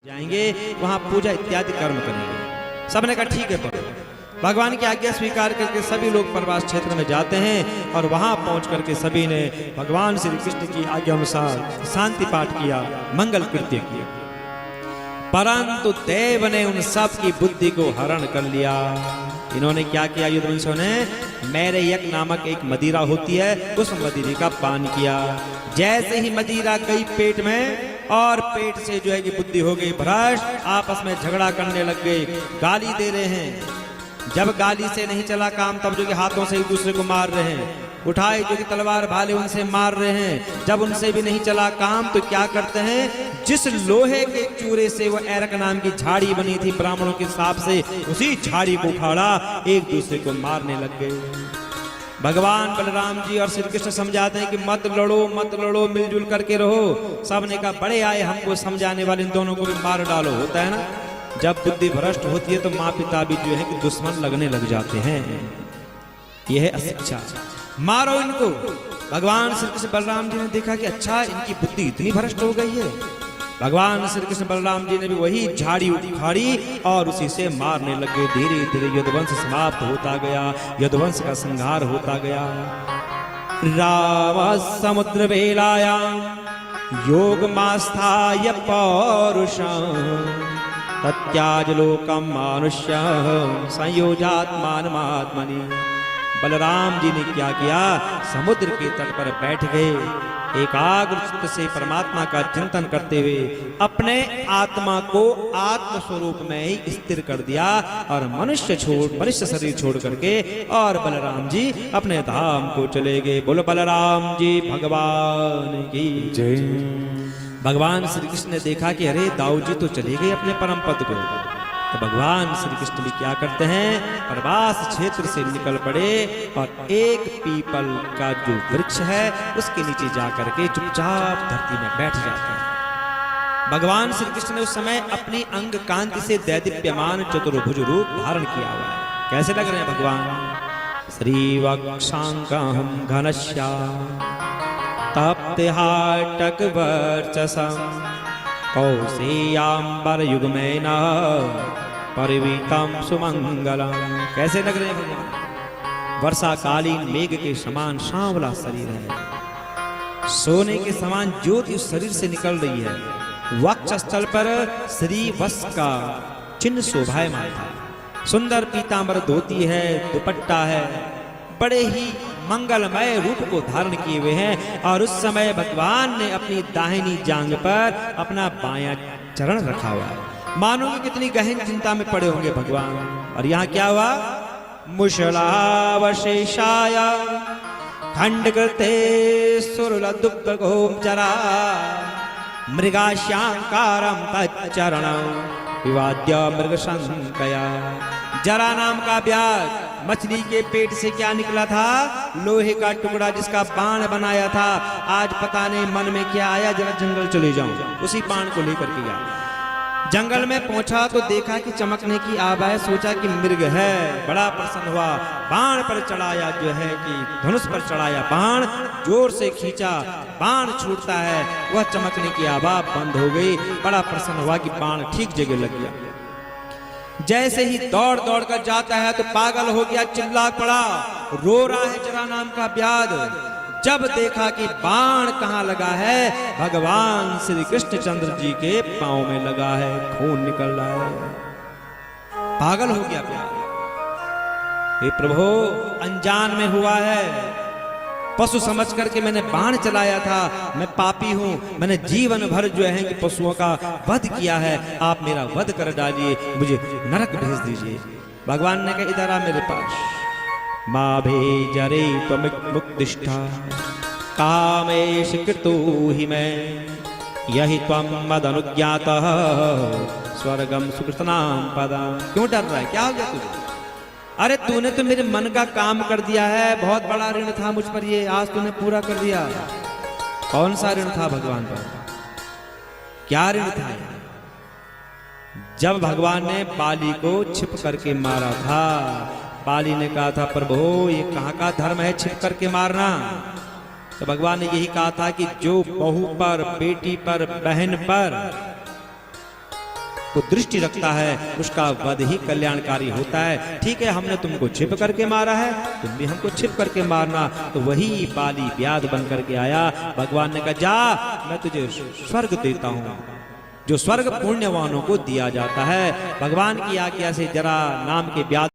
जाएंगे वहां पूजा इत्यादि कर्म करेंगे। सबने कहा ठीक है पर भगवान की आज्ञा स्वीकार करके सभी लोग प्रवास क्षेत्र में जाते हैं और वहां पहुंच करके सभी ने भगवान श्री कृष्ण की आज्ञा अनुसार शांति पाठ किया, मंगल कृत्य किया। परंतु देव ने उन सब की बुद्धि को हरण कर लिया। इन्होंने क्या किया? युद्धवंशियों ने मेरे यक नामक एक मदिरा होती है, उस मदिरे का पान किया। जैसे ही मदिरा गई पेट में और पेट से जो है कि बुद्धि हो गई भ्रष्ट, आपस में झगड़ा करने लग गए, गाली दे रहे हैं। जब गाली से नहीं चला काम तब जो कि हाथों से एक दूसरे को मार रहे हैं, उठाए जो कि तलवार भाले उनसे मार रहे हैं। जब उनसे भी नहीं चला काम तो क्या करते हैं? जिस लोहे के चूरे से वो ऐरक नाम की झाड़ी बनी थी ब्राह्मणों के हिसाब से, उसी झाड़ी को उखाड़ा, एक दूसरे को मारने लग गए। भगवान बलराम जी और श्री कृष्ण समझाते हैं कि मत लड़ो, मिलजुल करके रहो। सबने कहा बड़े आए हमको समझाने वाले, इन दोनों को भी मार डालो। होता है ना, जब बुद्धि भ्रष्ट होती है तो माँ पिता भी जो है कि दुश्मन लगने लग जाते हैं। यह है अशिक्षा, मारो इनको। भगवान श्री कृष्ण बलराम जी ने देखा कि अच्छा इनकी बुद्धि इतनी भ्रष्ट हो गई है। भगवान श्री कृष्ण बलराम जी ने भी वही झाड़ी उखाड़ी और उसी से मारने लगे। धीरे धीरे युद्धवंश समाप्त होता गया, युद्धवंश का संहार होता गया। राम समुद्र वेलायां योगमास्थाय पौरुषं तत्याज लोकम मानुष्य संयोजात्मानमात्मनि। बलराम जी ने क्या किया? समुद्र के तट पर बैठ गए, एकाग्र चित्त से परमात्मा का चिंतन करते हुए अपने आत्मा को आत्म स्वरूप में ही स्थिर कर दिया और मनुष्य शरीर छोड़ करके और बलराम जी अपने धाम को चले गए। बोलो बलराम जी भगवान की जय। भगवान श्री कृष्ण ने देखा कि अरे दाऊ जी तो चले गए अपने परम पद को। तो भगवान श्री कृष्ण भी क्या करते हैं? प्रवास क्षेत्र से निकल पड़े और एक पीपल का जो वृक्ष है उसके नीचे जाकर के चुपचाप धरती में बैठ जाते हैं। भगवान श्री कृष्ण ने उस समय अपनी अंग कांति से दैदीप्यमान चतुर्भुज रूप धारण किया हुआ है। कैसे लग रहे हैं भगवान? श्री वक्षांकहं घनश्याम तप्तहाटक वर्चसं कौसेयाम्बर युग्मेन परिवीतम सुमंगलम। कैसे लग रहे हैं भगवान? वर्षाकालीन मेघ के समान सांवला शरीर है, सोने के समान ज्योति उस शरीर से निकल रही है। वक्षस्थल पर श्री वत्स का चिन्ह शोभायमान था। सुंदर पीतांबर धोती है, दुपट्टा है, बड़े ही मंगलमय रूप को धारण किए हुए हैं। और उस समय भगवान ने अपनी दाहिनी जांघ पर अपना बायां चरण रखा हुआ है। मानो कि कितनी गहन चिंता में पड़े होंगे भगवान। और यहाँ क्या हुआ? मुशलावशेषाय खंडकृते सुरलदुग्ध गोचरा मृगाश्यांकारं तच्चरणं विवाद्य मृगशंकया। जरा नाम का व्याघ्र मछली के पेट से क्या निकला था? लोहे का टुकड़ा जिसका बाण बनाया था। आज पता नहीं मन में क्या आया, जरा जंगल चले जाऊं, उसी बाण को लेकर के गया। जंगल में पहुंचा तो देखा कि चमकने की आवाज, सोचा कि मृग है, बड़ा प्रसन्न हुआ। बाण पर चढ़ाया, जो है कि धनुष पर चढ़ाया बाण, जोर से खींचा, बाण छूटता है, वह चमकने की आवाज बंद हो गई। बड़ा प्रसन्न हुआ कि बाण ठीक जगह लग गया। जैसे ही दौड़ दौड़ कर जाता है तो पागल हो गया, चिल्ला पड़ा, रो रहा है जरा नाम का व्याध। जब देखा कि बाण कहाँ लगा है? भगवान श्री कृष्ण चंद्र जी के पांव में लगा है, खून निकल रहा है। पागल हो गया व्याध। हे प्रभु, अनजान में हुआ है, पशु समझ करके मैंने बाण चलाया था, मैं पापी हूं, मैंने जीवन भर जो है कि पशुओं का वध किया है, आप मेरा वध कर डालिए, मुझे नरक भेज दीजिए। भगवान ने कहा इधर आ मेरे पास। माँ भेजरे त्वमुत्तिष्ठा कामेश कृतो हि मैं यही त्वं मदनुज्ञातः स्वर्गम सुकृतनाम पदम। क्यों डर रहा है? क्या हो गया तुझे? अरे तूने तो मेरे मन का काम कर दिया है, बहुत बड़ा ऋण था मुझ पर, ये आज तूने पूरा कर दिया। कौन सा ऋण था भगवान पर? क्या ऋण था? जब भगवान ने बाली को छिप करके मारा था, बाली ने कहा था प्रभु ये कहाँ का धर्म है छिप करके मारना? तो भगवान ने यही कहा था कि जो बहू पर, बेटी पर, बहन पर को दृष्टि रखता है उसका वध ही कल्याणकारी होता है। ठीक है, हमने तुमको छिप करके मारा है, तुम भी हमको छिप करके मारना। तो वही बाली व्याध बन करके आया। भगवान ने कहा जा, मैं तुझे स्वर्ग देता हूं, जो स्वर्ग पुण्यवानों को दिया जाता है। भगवान की आज्ञा से जरा नाम के व्याध